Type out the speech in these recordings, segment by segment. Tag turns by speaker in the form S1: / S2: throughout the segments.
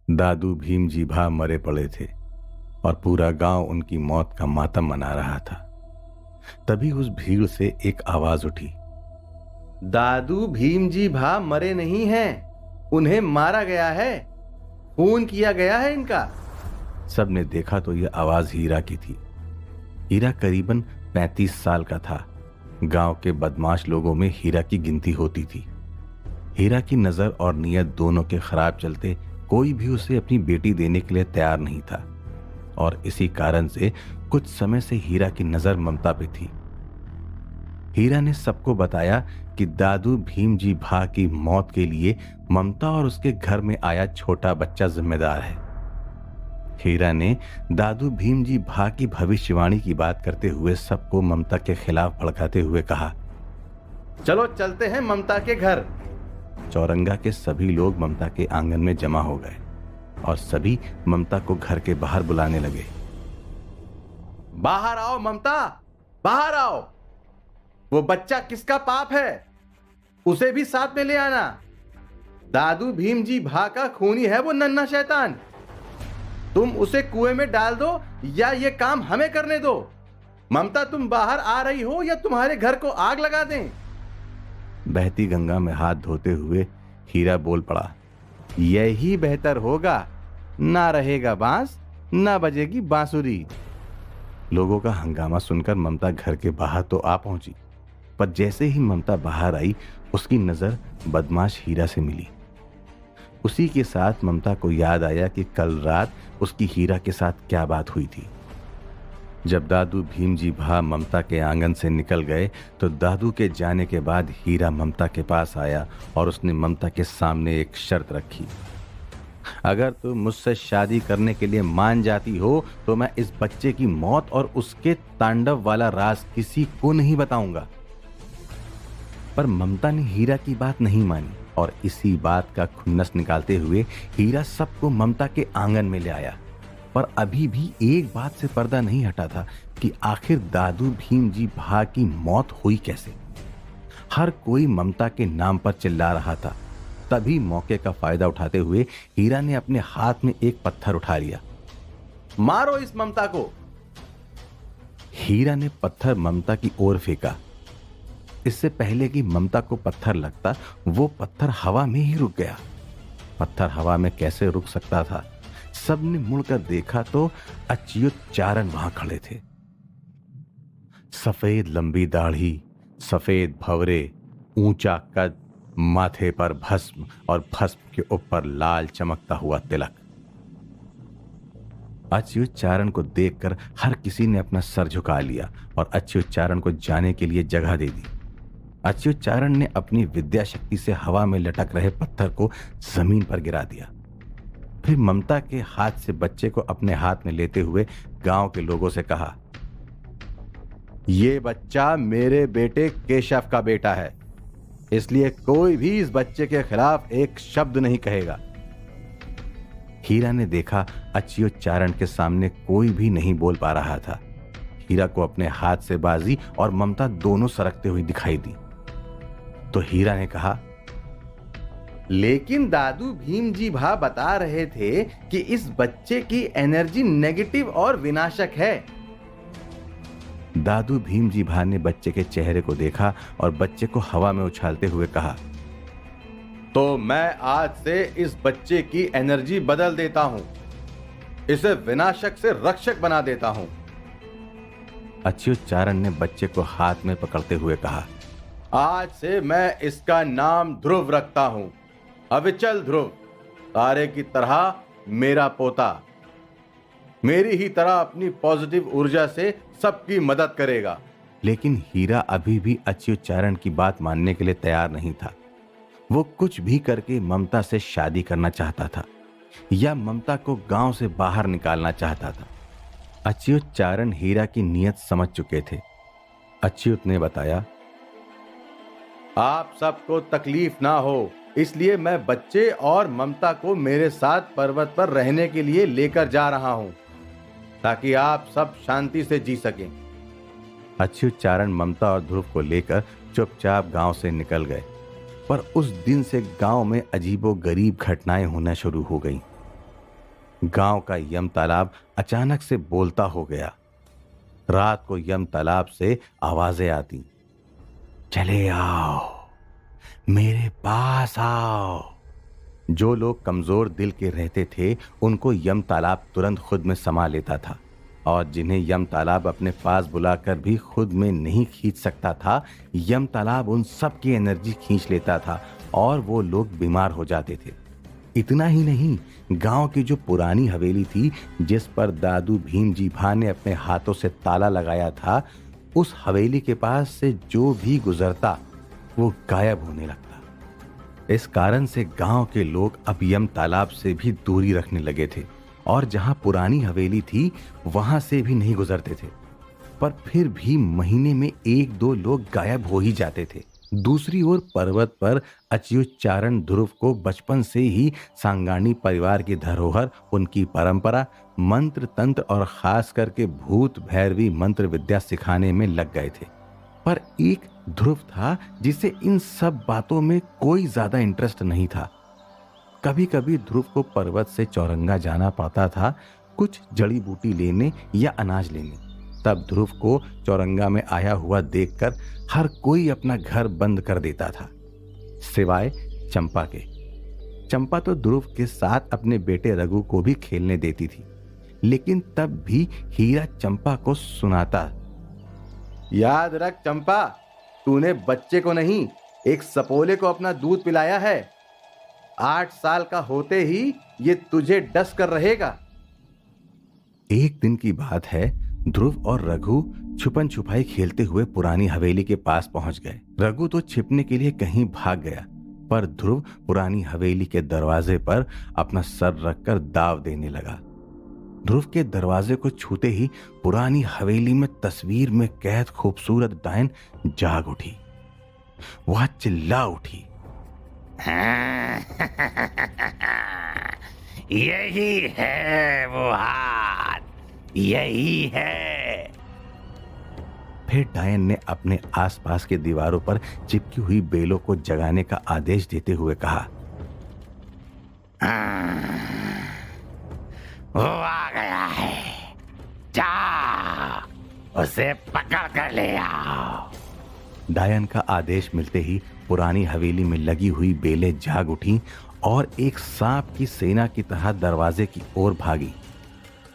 S1: दादू भीम जी भा मरे पड़े थे और पूरा गांव उनकी मौत का मातम मना रहा था। तभी उस भीड़ से एक आवाज उठी।
S2: दादू भीम जी भा मरे नहीं हैं, उन्हें मारा गया है, खून किया गया है इनका।
S1: सबने देखा तो यह आवाज हीरा की थी। हीरा करीबन 35 साल का था। गांव के बदमाश लोगों में हीरा की गिनती होती थी। हीरा की नजर और नीयत दोनों के खराब चलते कोई भी उसे अपनी बेटी देने के लिए तैयार नहीं था और इसी कारण से कुछ समय से हीरा की नजर ममता पे थी। हीरा ने सबको बताया कि दादू भीम जी भा की मौत के लिए ममता और उसके घर में आया छोटा बच्चा जिम्मेदार है। हीरा ने दादू भीम जी भा की भविष्यवाणी की बात करते हुए सबको ममता के खिलाफ भड़काते हुए कहा,
S2: चलो चलते हैं ममता के घर।
S1: चौरंगा के सभी लोग ममता के आंगन में जमा हो गए और सभी ममता को घर के बाहर बुलाने लगे।
S2: बाहर आओ ममता, बाहर आओ। वो बच्चा किसका पाप है, उसे भी साथ में ले आना। दादू भीम जी भा का खूनी है वो नन्हा शैतान। तुम उसे कुएं में डाल दो या ये काम हमें करने दो। ममता, तुम बाहर आ रही हो या तुम्हारे घर को आग लगा दें?
S1: बहती गंगा में हाथ धोते हुए हीरा बोल पड़ा, यही बेहतर होगा। ना रहेगा बांस, ना बजेगी बांसुरी। लोगों का हंगामा सुनकर ममता घर के बाहर तो आ पहुंची, पर जैसे ही ममता बाहर आई उसकी नजर बदमाश हीरा से मिली। उसी के साथ ममता को याद आया कि कल रात उसकी हीरा के साथ क्या बात हुई थी। जब दादू भीम जी भा ममता के आंगन से निकल गए तो दादू के जाने के बाद हीरा ममता के पास आया और उसने ममता के सामने एक शर्त रखी। अगर तुम मुझसे शादी करने के लिए मान जाती हो तो मैं इस बच्चे की मौत और उसके तांडव वाला राज किसी को नहीं बताऊंगा। पर ममता ने हीरा की बात नहीं मानी और इसी बात का खुन्नस निकालते हुए हीरा सबको ममता के आंगन में ले आया। पर अभी भी एक बात से पर्दा नहीं हटा था कि आखिर दादू भीम जी भा की मौत हुई कैसे। हर कोई ममता के नाम पर चिल्ला रहा था। तभी मौके का फायदा उठाते हुए हीरा ने अपने हाथ में एक पत्थर उठा लिया।
S2: मारो इस ममता को।
S1: हीरा ने पत्थर ममता की ओर फेंका। इससे पहले कि ममता को पत्थर लगता वो पत्थर हवा में ही रुक गया। पत्थर हवा में कैसे रुक सकता था? सबने मुड़कर देखा तो अच्युत चारण वहां खड़े थे। सफेद लंबी दाढ़ी, सफेद भंवरे, ऊंचा कद, माथे पर भस्म और भस्म के ऊपर लाल चमकता हुआ तिलक। अच्युत चारण को देखकर हर किसी ने अपना सर झुका लिया और अच्युत चारण को जाने के लिए जगह दे दी। अच्युत चारण ने अपनी विद्या शक्ति से हवा में लटक रहे पत्थर को जमीन पर गिरा दिया। फिर ममता के हाथ से बच्चे को अपने हाथ में लेते हुए गांव के लोगों से कहा, यह बच्चा मेरे बेटे केशव का बेटा है, इसलिए कोई भी इस बच्चे के खिलाफ एक शब्द नहीं कहेगा। हीरा ने देखा अच्युत चारण के सामने कोई भी नहीं बोल पा रहा था। हीरा को अपने हाथ से बाजी और ममता दोनों सरकते हुए दिखाई दी तो हीरा ने कहा,
S2: लेकिन दादू भीम जी भा बता रहे थे कि इस बच्चे की एनर्जी नेगेटिव और विनाशक है।
S1: दादू भीम जी भा ने बच्चे के चेहरे को देखा और बच्चे को हवा में उछालते हुए कहा,
S2: तो मैं आज से इस बच्चे की एनर्जी बदल देता हूं, इसे विनाशक से रक्षक बना देता हूं।
S1: अच्युत चारण ने बच्चे को हाथ में पकड़ते हुए कहा,
S2: आज से मैं इसका नाम ध्रुव रखता हूं, अविचल ध्रुव, तारे की तरह मेरा पोता। मेरी ही तरह अपनी पॉजिटिव ऊर्जा से सबकी मदद करेगा।
S1: लेकिन हीरा अभी भी अच्युत चारण की बात मानने के लिए तैयार नहीं था। वो कुछ भी करके ममता से शादी करना चाहता था या ममता को गांव से बाहर निकालना चाहता था। अच्युत चारण हीरा की नीयत समझ चुके थे। अच्युत ने बताया,
S2: आप सबको तकलीफ ना हो, इसलिए मैं बच्चे और ममता को मेरे साथ पर्वत पर रहने के लिए लेकर जा रहा हूं, ताकि आप सब शांति से जी सकें।
S1: अच्युत चारण ममता और ध्रुव को लेकर चुपचाप गांव से निकल गए। पर उस दिन से गांव में अजीबो गरीब घटनाएं होना शुरू हो गईं। गांव का यम तालाब अचानक से बोलता हो गया। रात को यम तालाब से आवाजें आती, चले आओ, मेरे पास आओ। जो लोग कमजोर दिल के रहते थे उनको यम तालाब तुरंत खुद में समा लेता था, और जिन्हें यम तालाब अपने पास बुलाकर भी खुद में नहीं खींच सकता था, यम तालाब उन सब की एनर्जी खींच लेता था और वो लोग बीमार हो जाते थे। इतना ही नहीं, गांव की जो पुरानी हवेली थी जिस पर दादू भीम जी भा ने अपने हाथों से ताला लगाया था, उस हवेली के पास से जो भी गुजरता वो गायब होने लगता। इस कारण से गांव के लोग अब यम तालाब से भी दूरी रखने लगे थे, और जहां पुरानी हवेली थी वहां से भी नहीं गुजरते थे। पर फिर भी महीने में 1-2 लोग गायब हो ही जाते थे। दूसरी ओर पर्वत पर अच्युतचारण ध्रुव को बचपन से ही सांगाणी परिवार की धरोहर, उनकी परंपरा, मंत्र तंत्र और खास करके भूत भैरवी मंत्र विद्या सिखाने में लग गए थे। पर एक ध्रुव था जिसे इन सब बातों में कोई ज्यादा इंटरेस्ट नहीं था। कभी कभी ध्रुव को पर्वत से चौरंगा जाना पड़ता था, कुछ जड़ी बूटी लेने या अनाज लेने। तब ध्रुव को चौरंगा में आया हुआ देखकर हर कोई अपना घर बंद कर देता था, सिवाय चंपा के। चंपा तो ध्रुव के साथ अपने बेटे रघु को भी खेलने देती थी, लेकिन तब भी हीरा चंपा को सुनाता,
S2: याद रख चंपा, तूने बच्चे को नहीं, एक सपोले को अपना दूध पिलाया है। 8 साल का होते ही ये तुझे डस कर रहेगा।
S1: एक दिन की बात है, ध्रुव और रघु छुपन छुपाई खेलते हुए पुरानी हवेली के पास पहुंच गए। रघु तो छिपने के लिए कहीं भाग गया, पर ध्रुव पुरानी हवेली के दरवाजे पर अपना सर रखकर दाव देने लगा। ध्रुव के दरवाजे को छूते ही पुरानी हवेली में तस्वीर में कैद खूबसूरत डायन जाग उठी। वह चिल्ला उठी,
S3: यही है वो हाथ, यही है।
S1: फिर डायन ने अपने आसपास के दीवारों पर चिपकी हुई बेलों को जगाने का आदेश देते हुए कहा,
S3: वो आ गया है, जाओ उसे पकड़ कर ले आओ।
S1: डायन का आदेश मिलते ही पुरानी हवेली में लगी हुई बेलें जाग उठी और एक सांप की सेना की तरह दरवाजे की ओर भागी।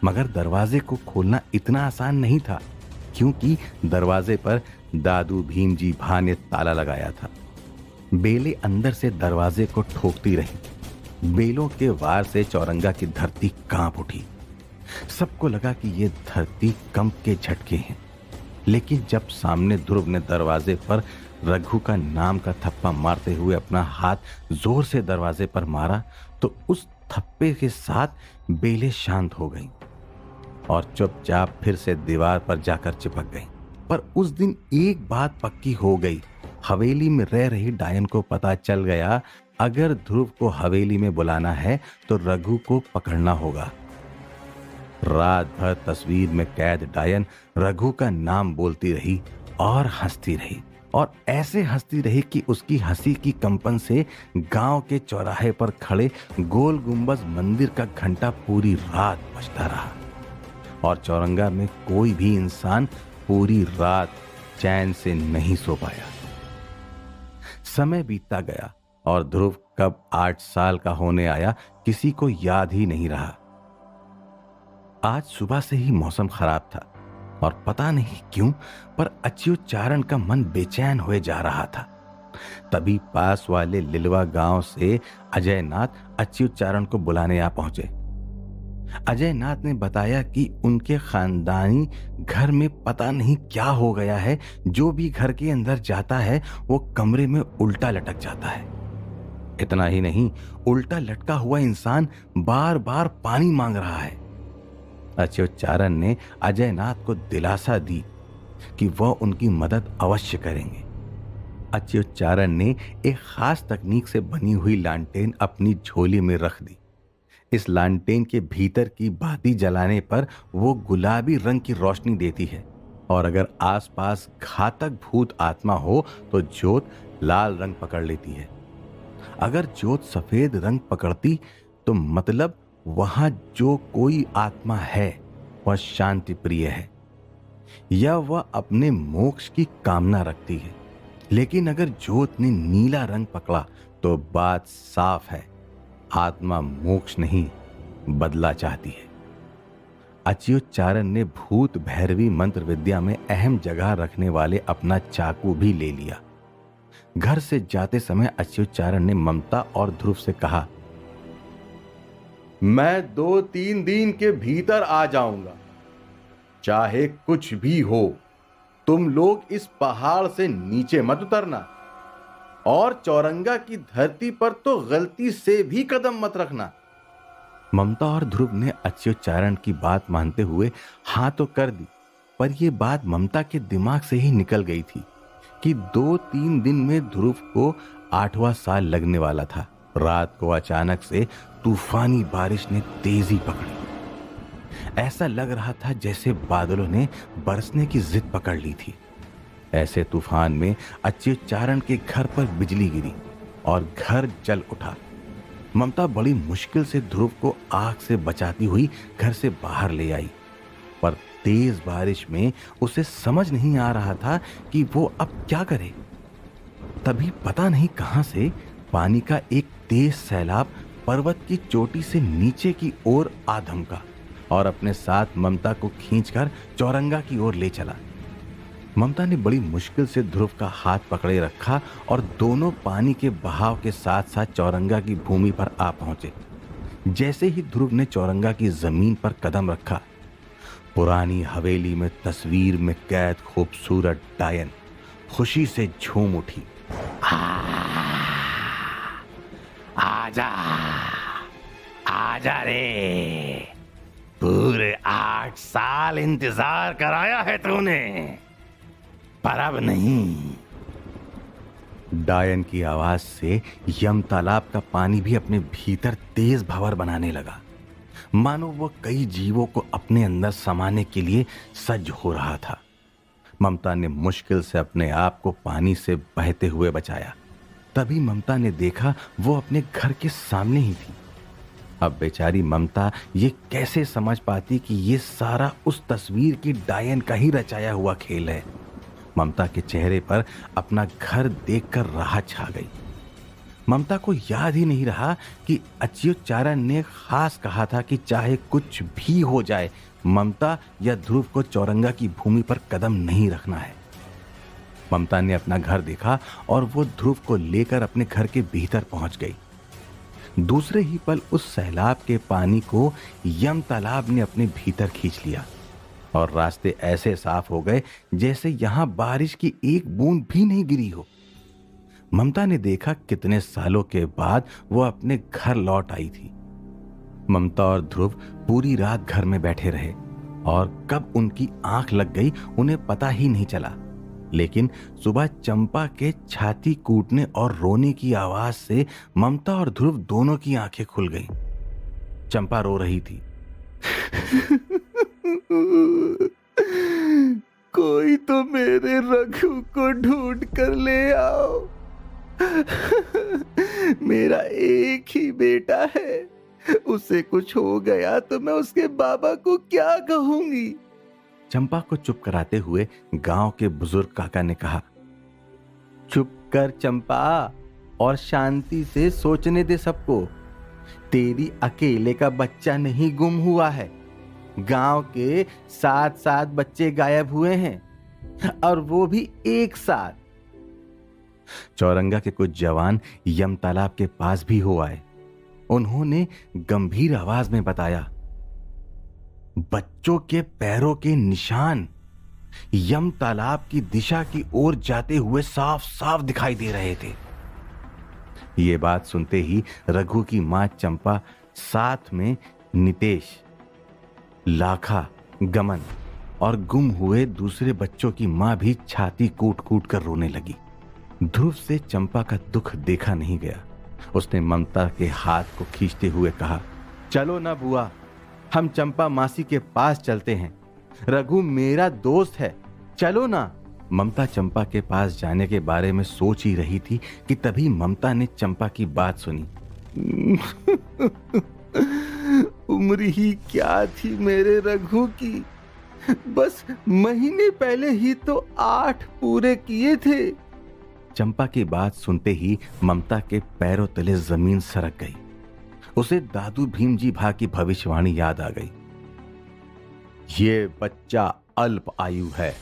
S1: मगर दरवाजे को खोलना इतना आसान नहीं था, क्योंकि दरवाजे पर दादू भीम जी भा ने ताला लगाया था। बेलें अंदर से दरवाजे को ठोकती रही। बेलों के वार से चौरंगा की धरती कांप उठी। सबको लगा कि ये धरती कंप के झटके हैं। लेकिन जब सामने ध्रुव ने दरवाजे पर रघु का नाम का थप्पा मारते हुए अपना हाथ जोर से दरवाजे पर मारा, तो उस थप्पे के साथ बेलें शांत हो गईं और चुपचाप फिर से दीवार पर जाकर चिपक गईं। पर उस दिन एक बात पक्की हो गई, हवेली में रह रही डायन को पता चल गया, अगर ध्रुव को हवेली में बुलाना है तो रघु को पकड़ना होगा। रात भर तस्वीर में कैद डायन रघु का नाम बोलती रही और हंसती रही, और ऐसे हंसती रही कि उसकी हंसी की कंपन से गांव के चौराहे पर खड़े गोल गुंबज मंदिर का घंटा पूरी रात बजता रहा, और चौरंगा में कोई भी इंसान पूरी रात चैन से नहीं सो पाया। समय बीतता गया और ध्रुव कब 8 साल का होने आया किसी को याद ही नहीं रहा। आज सुबह से ही मौसम खराब था और पता नहीं क्यों पर अच्युतचारण का मन बेचैन हुए जा रहा था। तभी पास वाले लिलवा गांव से अजय नाथ अच्युतचारण को बुलाने आ पहुंचे। अजय नाथ ने बताया कि उनके खानदानी घर में पता नहीं क्या हो गया है, जो भी घर के अंदर जाता है वो कमरे में उल्टा लटक जाता है। इतना ही नहीं, उल्टा लटका हुआ इंसान बार बार पानी मांग रहा है। अच्युतचारण ने अजय नाथ को दिलासा दी कि वह उनकी मदद अवश्य करेंगे। अच्युतचारण ने एक खास तकनीक से बनी हुई लालटेन अपनी झोली में रख दी। इस लालटेन के भीतर की बाती जलाने पर वो गुलाबी रंग की रोशनी देती है, और अगर आसपास घातक भूत आत्मा हो तो ज्योत लाल रंग पकड़ लेती है। अगर ज्योत सफेद रंग पकड़ती तो मतलब वहां जो कोई आत्मा है वह शांति प्रिय है या वह अपने मोक्ष की कामना रखती है। लेकिन अगर ज्योत ने नीला रंग पकड़ा तो बात साफ है, आत्मा मोक्ष नहीं बदला चाहती है। अच्युतचारण ने भूत भैरवी मंत्र विद्या में अहम जगह रखने वाले अपना चाकू भी ले लिया। घर से जाते समय अच्युतचारण ने ममता और ध्रुव से कहा,
S2: मैं 2-3 दिन के भीतर आ जाऊंगा, चाहे कुछ भी हो। तुम लोग इस पहाड़ से नीचे मत उतरना और चौरंगा की धरती पर तो गलती से भी कदम मत रखना।
S1: ममता और ध्रुव ने अच्युतचारण की बात मानते हुए हाँ तो कर दी, पर यह बात ममता के दिमाग से ही निकल गई थी कि 2-3 दिन में ध्रुव को 8वां साल लगने वाला था। रात को अचानक से तूफानी बारिश ने तेजी पकड़ी। ऐसा लग रहा था जैसे बादलों ने बरसने की जिद पकड़ ली थी। ऐसे तूफान में अच्युतचारण के घर पर बिजली गिरी और घर जल उठा। ममता बड़ी मुश्किल से ध्रुव को आग से बचाती हुई घर से बाहर ले आई, पर तेज बारिश में उसे समझ नहीं आ रहा था कि वो अब क्या करे। तभी पता नहीं कहां से पानी का एक तेज सैलाब पर्वत की चोटी से नीचे की ओर आ धमका और अपने साथ ममता को खींचकर चौरंगा की ओर ले चला। ममता ने बड़ी मुश्किल से ध्रुव का हाथ पकड़े रखा और दोनों पानी के बहाव के साथ साथ चौरंगा की भूमि पर आ पहुंचे। जैसे ही ध्रुव ने चौरंगा की जमीन पर कदम रखा, पुरानी हवेली में तस्वीर में कैद खूबसूरत डायन खुशी से झूम उठी।
S3: आजा आजा रे, पूरे 8 साल इंतजार कराया है तूने, पर अब नहीं।
S1: डायन की आवाज से यम तालाब का पानी भी अपने भीतर तेज भंवर बनाने लगा, मानो वो कई जीवों को अपने अंदर समाने के लिए सज्ज हो रहा था। ममता ने मुश्किल से अपने आप को पानी से बहते हुए बचाया। तभी ममता ने देखा वो अपने घर के सामने ही थी। अब बेचारी ममता ये कैसे समझ पाती कि ये सारा उस तस्वीर की डायन का ही रचाया हुआ खेल है। ममता के चेहरे पर अपना घर देखकर राहत छा गई। ममता को याद ही नहीं रहा कि अच्युतचारण ने खास कहा था कि चाहे कुछ भी हो जाए, ममता या ध्रुव को चौरंगा की भूमि पर कदम नहीं रखना है। ममता ने अपना घर देखा और वो ध्रुव को लेकर अपने घर के भीतर पहुंच गई। दूसरे ही पल उस सैलाब के पानी को यम तालाब ने अपने भीतर खींच लिया और रास्ते ऐसे साफ हो गए जैसे यहां बारिश की एक बूंद भी नहीं गिरी हो। ममता ने देखा कितने सालों के बाद वो अपने घर लौट आई थी। ममता और ध्रुव पूरी रात घर में बैठे रहे और कब उनकी आंख लग गई उन्हें पता ही नहीं चला। लेकिन सुबह चंपा के छाती कूटने और रोने की आवाज से ममता और ध्रुव दोनों की आंखें खुल गईं। चंपा रो रही थी।
S2: कोई तो मेरे रघु को ढूंढ कर ले आओ। मेरा एक ही बेटा है, उसे कुछ हो गया तो मैं उसके बाबा को क्या कहूंगी।
S1: चंपा को चुप कराते हुए गांव के बुजुर्ग काका ने कहा,
S2: चुप कर चंपा और शांति से सोचने दे सबको। तेरी अकेले का बच्चा नहीं गुम हुआ है, गांव के 7 बच्चे गायब हुए हैं और वो भी एक साथ।
S1: चौरंगा के कुछ जवान यम तालाब के पास भी हो आए। उन्होंने गंभीर आवाज में बताया, बच्चों के पैरों के निशान यम तालाब की दिशा की ओर जाते हुए साफ साफ दिखाई दे रहे थे। ये बात सुनते ही रघु की मां चंपा, साथ में नितेश, लाखा, गमन और गुम हुए दूसरे बच्चों की मां भी छाती कूट कूट कर रोने लगी। ध्रुव से चंपा का दुख देखा नहीं गया। उसने ममता के हाथ को खींचते हुए कहा,
S2: चलो ना बुआ, हम चंपा मासी के पास चलते हैं। रघु मेरा दोस्त है, चलो ना।
S1: ममता चंपा के पास जाने के बारे में सोच ही रही थी कि तभी ममता ने चंपा की बात सुनी। उम्र ही क्या थी मेरे रघु की, बस महीने पहले ही तो 8 पूरे किए थे। चंपा की बात सुनते ही ममता के पैरों तले जमीन सरक गई। उसे दादू भीमजी भा की भविष्यवाणी याद आ गई। ये बच्चा अल्प आयु है,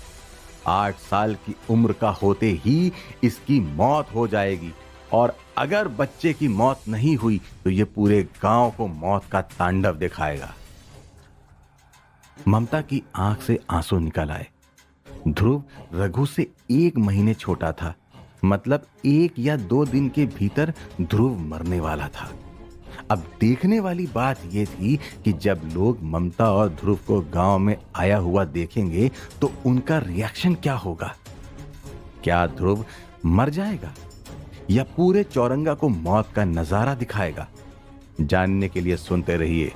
S1: 8 साल की उम्र का होते ही इसकी मौत हो जाएगी, और अगर बच्चे की मौत नहीं हुई तो ये पूरे गांव को मौत का तांडव दिखाएगा। ममता की आंख से आंसू निकल आए। ध्रुव रघु से 1 महीने छोटा था, मतलब 1 या 2 दिन के भीतर ध्रुव मरने वाला था। अब देखने वाली बात यह थी कि जब लोग ममता और ध्रुव को गांव में आया हुआ देखेंगे तो उनका रिएक्शन क्या होगा। क्या ध्रुव मर जाएगा या पूरे चौरंगा को मौत का नजारा दिखाएगा? जानने के लिए सुनते रहिए